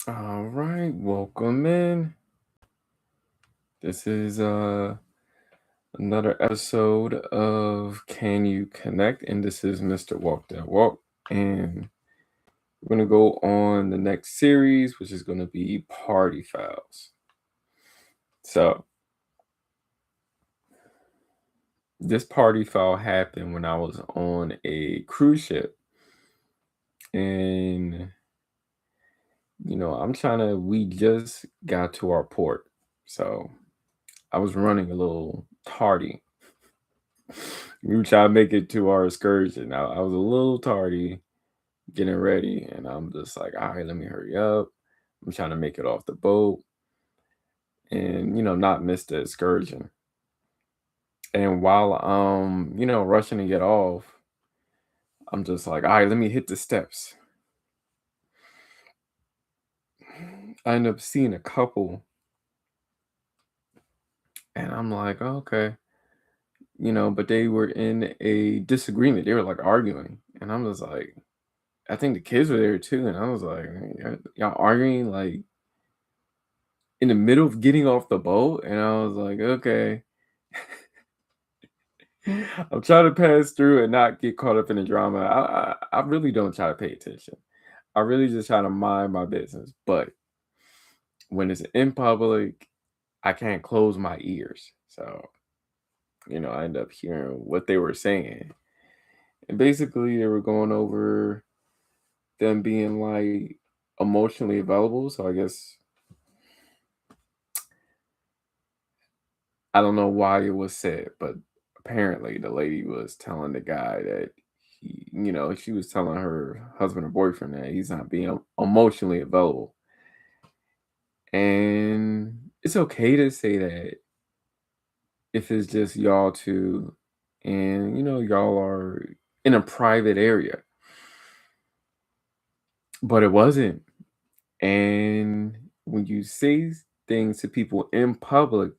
All right, welcome in. This is another episode of Can You Connect? And this is Mr.WalkThatWalk. And we're gonna go on the next series, which is gonna be party fouls. So this party foul happened when I was on a cruise ship. And we just got to our port. So I was running a little tardy. We were trying to make it to our excursion. I was a little tardy getting ready, and I'm just like, all right, let me hurry up. I'm trying to make it off the boat and, not miss the excursion. And while rushing to get off, I'm just like, all right, let me hit the steps. I end up seeing a couple, and I'm like, okay, but they were in a disagreement. They were like arguing, and I'm just like, I think the kids were there too, and I was like, y'all arguing like in the middle of getting off the boat, and I was like, okay. I'm trying to pass through and not get caught up in the drama. I really don't try to pay attention. I really just try to mind my business. But when it's in public, I can't close my ears. So, I end up hearing what they were saying. And basically, they were going over them being like emotionally available. So I guess I don't know why it was said, but apparently the lady was telling the guy that she was telling her husband or boyfriend that he's not being emotionally available. And it's okay to say that if it's just y'all two and y'all are in a private area. But it wasn't. And when you say things to people in public,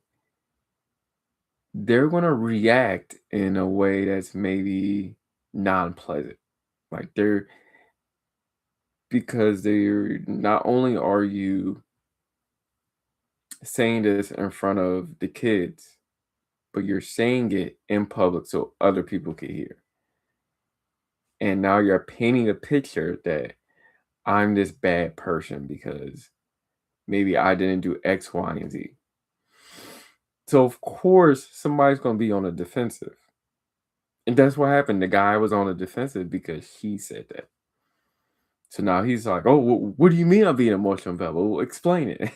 they're gonna react in a way that's maybe non-pleasant. Like they're not only are you saying this in front of the kids, but you're saying it in public so other people can hear. And now you're painting a picture that I'm this bad person because maybe I didn't do X, Y, and Z. So of course somebody's gonna be on the defensive. And that's what happened. The guy was on the defensive because he said that. So now he's like, "Oh, what do you mean I'm being emotional available? Well, explain it."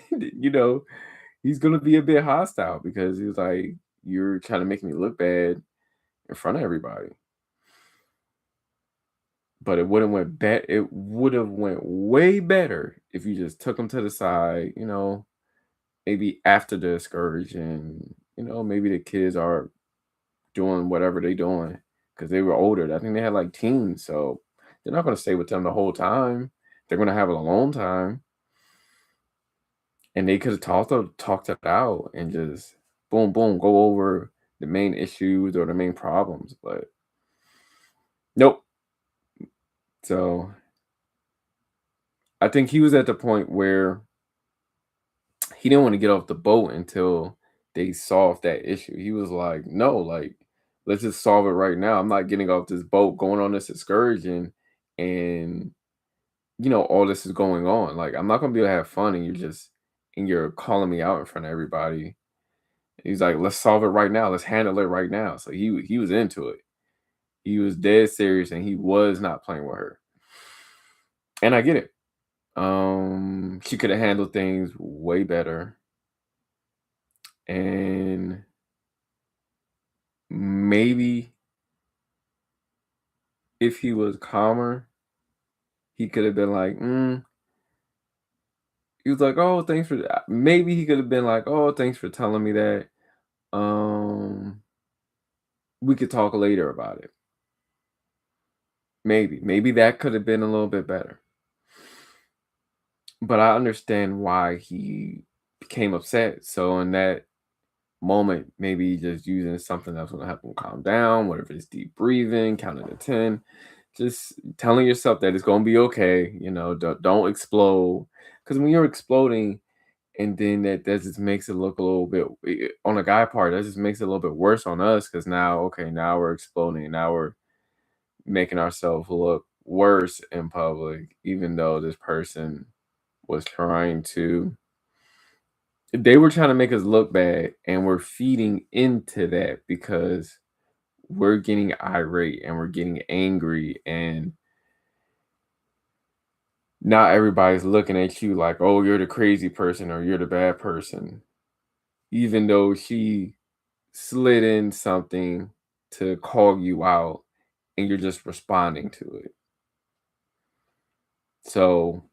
He's gonna be a bit hostile because he's like, "You're trying to make me look bad in front of everybody." But it would have went way better if you just took him to the side, maybe after the excursion. Maybe the kids are doing whatever they doing because they were older. I think they had like teens, so they're not gonna stay with them the whole time. They're gonna have an alone time. And they could have talked it out and just boom, boom, go over the main issues or the main problems. But nope. So I think he was at the point where he didn't want to get off the boat until they solved that issue. He was like, no, like, let's just solve it right now. I'm not getting off this boat, going on this excursion, and all this is going on. Like, I'm not gonna be able to have fun and you're calling me out in front of everybody. He's like, let's solve it right now. Let's handle it right now. So he was into it. He was dead serious and he was not playing with her. And I get it. She could have handled things way better. And maybe if he was calmer, he could have been like, he was like, oh, thanks for that. Maybe he could have been like, oh, thanks for telling me that. Um, we could talk later about it. Maybe that could have been a little bit better. But I understand why he became upset. So in that moment, maybe just using something that's gonna help him calm down, whatever it's deep breathing, counting to 10, just telling yourself that it's gonna be okay, don't explode. because when you're exploding and then that just makes it look a little bit on a guy part, that just makes it a little bit worse on us because now, okay, now we're exploding. Now we're making ourselves look worse in public, even though this person was trying to they were trying to make us look bad, and we're feeding into that because we're getting irate and we're getting angry, and not everybody's looking at you like, oh, you're the crazy person or you're the bad person, even though she slid in something to call you out and you're just responding to it. So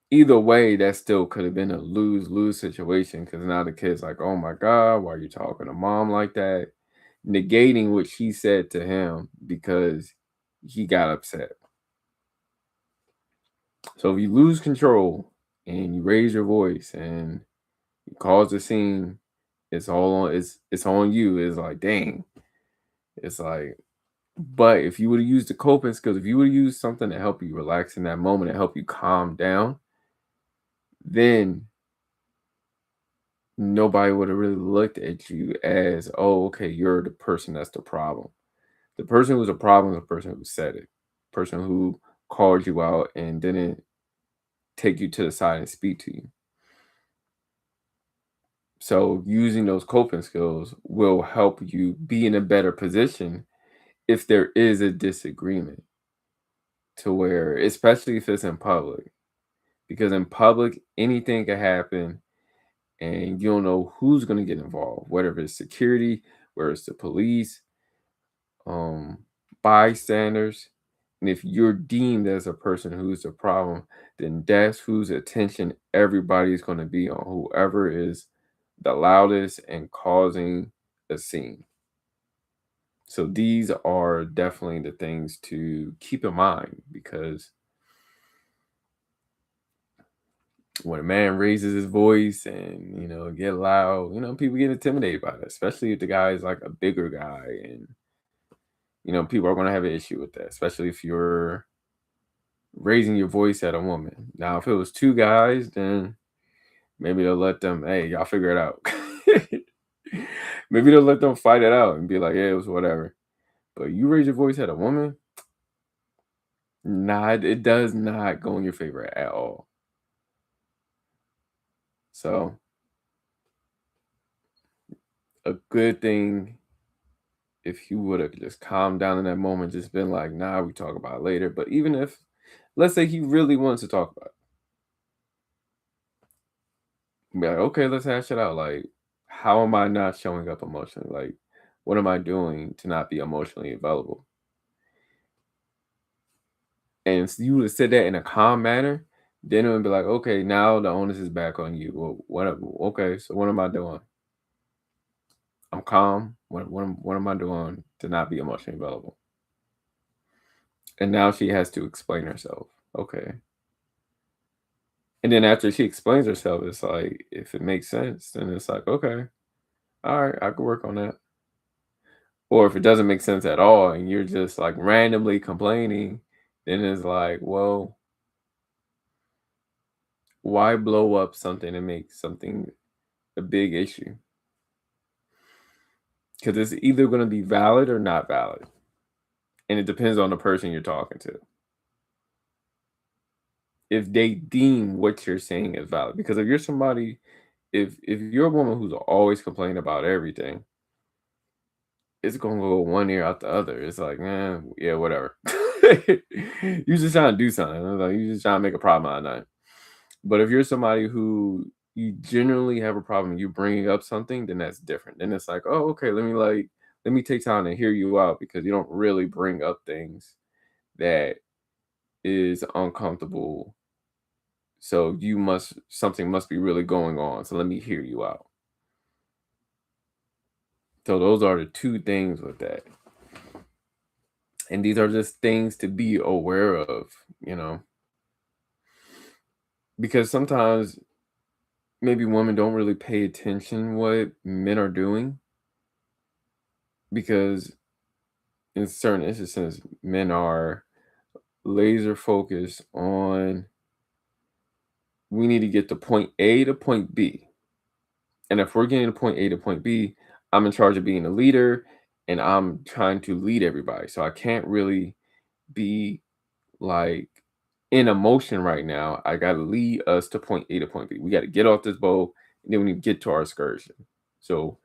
either way, that still could have been a lose-lose situation because now the kid's like, oh my God, why are you talking to mom like that? Negating what she said to him because he got upset. So if you lose control and you raise your voice and you cause a scene, it's on you. It's like, dang. It's like, but if you would have used the coping skills, if you would have used something to help you relax in that moment and help you calm down, then nobody would have really looked at you as, oh, okay, you're the person that's the problem. The person who's a problem is the person who said it, person who called you out and didn't take you to the side and speak to you. So using those coping skills will help you be in a better position if there is a disagreement to where, especially if it's in public, because in public, anything can happen and you don't know who's going to get involved, whether it's security, whether it's the police, um, bystanders. And if you're deemed as a person who's a problem, then that's whose attention everybody's going to be on, whoever is the loudest and causing a scene. So these are definitely the things to keep in mind because when a man raises his voice and get loud, people get intimidated by that, especially if the guy is like a bigger guy, and people are going to have an issue with that, especially if you're raising your voice at a woman. Now, if it was two guys, then maybe they'll let them, hey, y'all figure it out. Maybe they'll let them fight it out and be like, yeah, it was whatever. But you raise your voice at a woman, nah, it does not go in your favor at all. So a good thing if you would have just calmed down in that moment, just been like, nah, we talk about it later. But even if, let's say he really wants to talk about it, be like, okay, let's hash it out. Like, how am I not showing up emotionally? Like, what am I doing to not be emotionally available? And if you would have said that in a calm manner, then it would be like, okay, now the onus is back on you. Well, okay, so what am I doing? I'm calm. What am I doing to not be emotionally available? And now she has to explain herself. Okay. And then after she explains herself, it's like, if it makes sense, then it's like, okay, all right, I could work on that. Or if it doesn't make sense at all and you're just like randomly complaining, then it's like, well, why blow up something and make something a big issue? Because it's either going to be valid or not valid. And it depends on the person you're talking to. If they deem what you're saying as valid. Because if you're somebody, if you're a woman who's always complaining about everything, it's gonna go one ear out the other. It's like, man, yeah, whatever. You just trying to do something. Like you just trying to make a problem out of that. But if you're somebody who you generally have a problem, you bringing up something, then that's different. Then it's like, oh, okay, let me take time to hear you out because you don't really bring up things that is uncomfortable. So something must be really going on. So let me hear you out. So those are the two things with that. And these are just things to be aware of, because sometimes maybe women don't really pay attention what men are doing because in certain instances men are laser focused on we need to get to point A to point B. And if we're getting to point A to point B, I'm in charge of being a leader and I'm trying to lead everybody. So I can't really be like in emotion right now. I got to lead us to point A to point B. We got to get off this boat and then we need to get to our excursion. So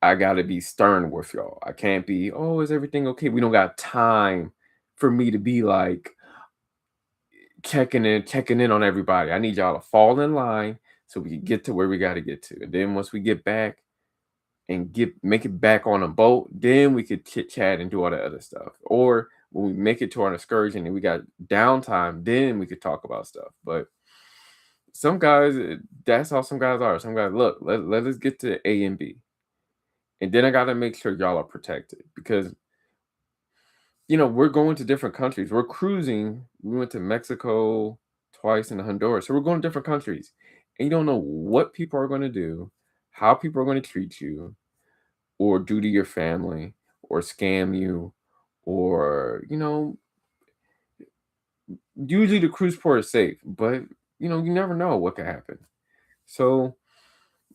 I got to be stern with y'all. I can't be, oh, is everything okay? We don't got time for me to be like checking in on everybody. I need y'all to fall in line so we can get to where we got to get to. And then once we get back, and make it back on a boat, then we could chit chat and do all the other stuff. Or when we make it to our excursion and we got downtime, then we could talk about stuff. But some guys, that's how some guys are. Some guys, look, let us get to A and B. And then I got to make sure y'all are protected because, we're going to different countries. We're cruising. We went to Mexico twice and Honduras. So we're going to different countries. And you don't know what people are going to do, how people are going to treat you, or do to your family or scam you or usually the cruise port is safe, but you never know what could happen. So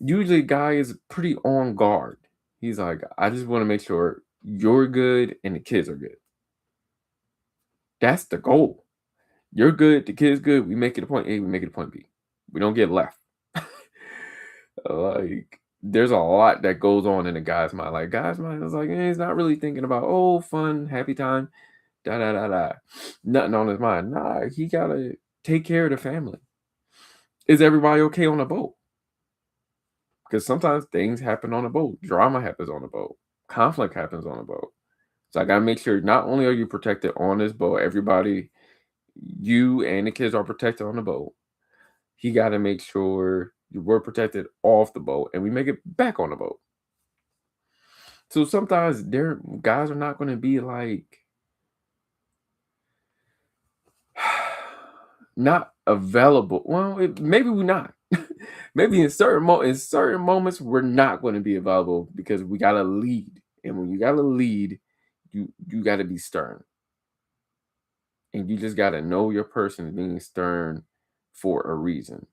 usually guy is pretty on guard. He's like, I just want to make sure you're good and the kids are good. That's the goal. You're good, the kids good, we make it to point A, we make it to point B. We don't get left. Like there's a lot that goes on in a guy's mind. Like guy's mind is like, he's not really thinking about fun, happy time, da da da da. Nothing on his mind. Nah, he gotta take care of the family. Is everybody okay on the boat? Because sometimes things happen on a boat. Drama happens on a boat. Conflict happens on a boat. So I gotta make sure not only are you protected on this boat, everybody, you and the kids are protected on the boat. He gotta make sure we're protected off the boat and we make it back on the boat. So sometimes their guys are not gonna be like not available. Well, maybe we're not. Maybe in certain moments we're not going to be available because we gotta lead, and when you gotta lead, you gotta be stern, and you just gotta know your person is being stern for a reason.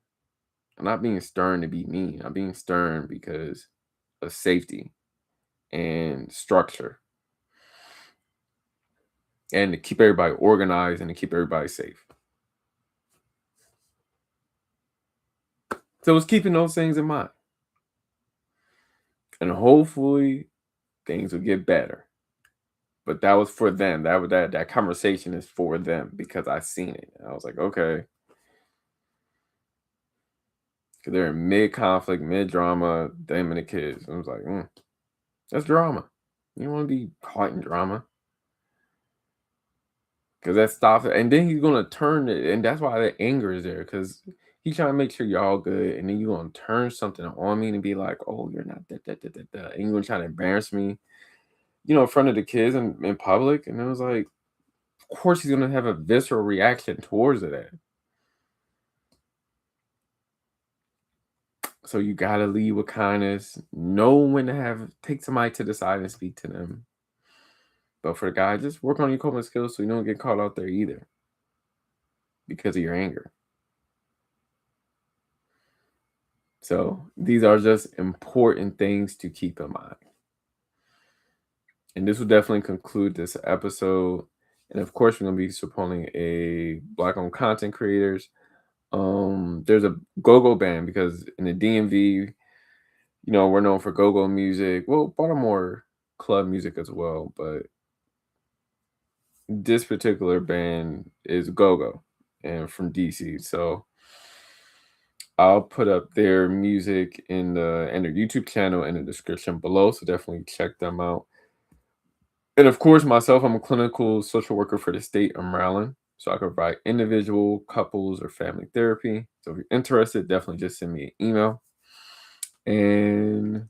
I'm not being stern to be mean. I'm being stern because of safety and structure, and to keep everybody organized and to keep everybody safe. So it's keeping those things in mind. And hopefully things will get better. But that was for them. That conversation is for them because I seen it. And I was like, okay. Because they're in mid conflict, mid drama, them and the kids. I was like, that's drama. You don't want to be caught in drama. Because that stops it. And then he's gonna turn it, and that's why the anger is there. Because he's trying to make sure y'all good, and then you're gonna turn something on me and be like, oh, you're not that. And you're gonna try to embarrass me, in front of the kids and in public. And it was like, of course he's gonna have a visceral reaction towards it. So you gotta lead with kindness. Know when to take somebody to the side and speak to them. But for the guy, just work on your coping skills so you don't get caught out there either because of your anger. So these are just important things to keep in mind. And this will definitely conclude this episode. And of course, we're gonna be supporting a Black-owned content creators. There's a go-go band because in the DMV, we're known for go-go music. Well, Baltimore club music as well, but this particular band is go-go and from DC. So I'll put up their music in their YouTube channel in the description below. So definitely check them out. And of course, myself, I'm a clinical social worker for the state of Maryland. So I can provide individual, couples, or family therapy. So if you're interested, definitely just send me an email. And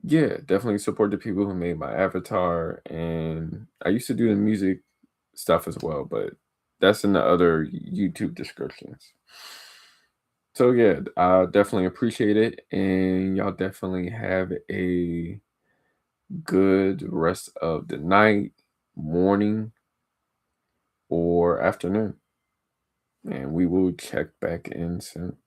yeah, definitely support the people who made my avatar. And I used to do the music stuff as well, but that's in the other YouTube descriptions. So yeah, I definitely appreciate it. And y'all definitely have a good rest of the night, morning, or afternoon. and we will check back in soon.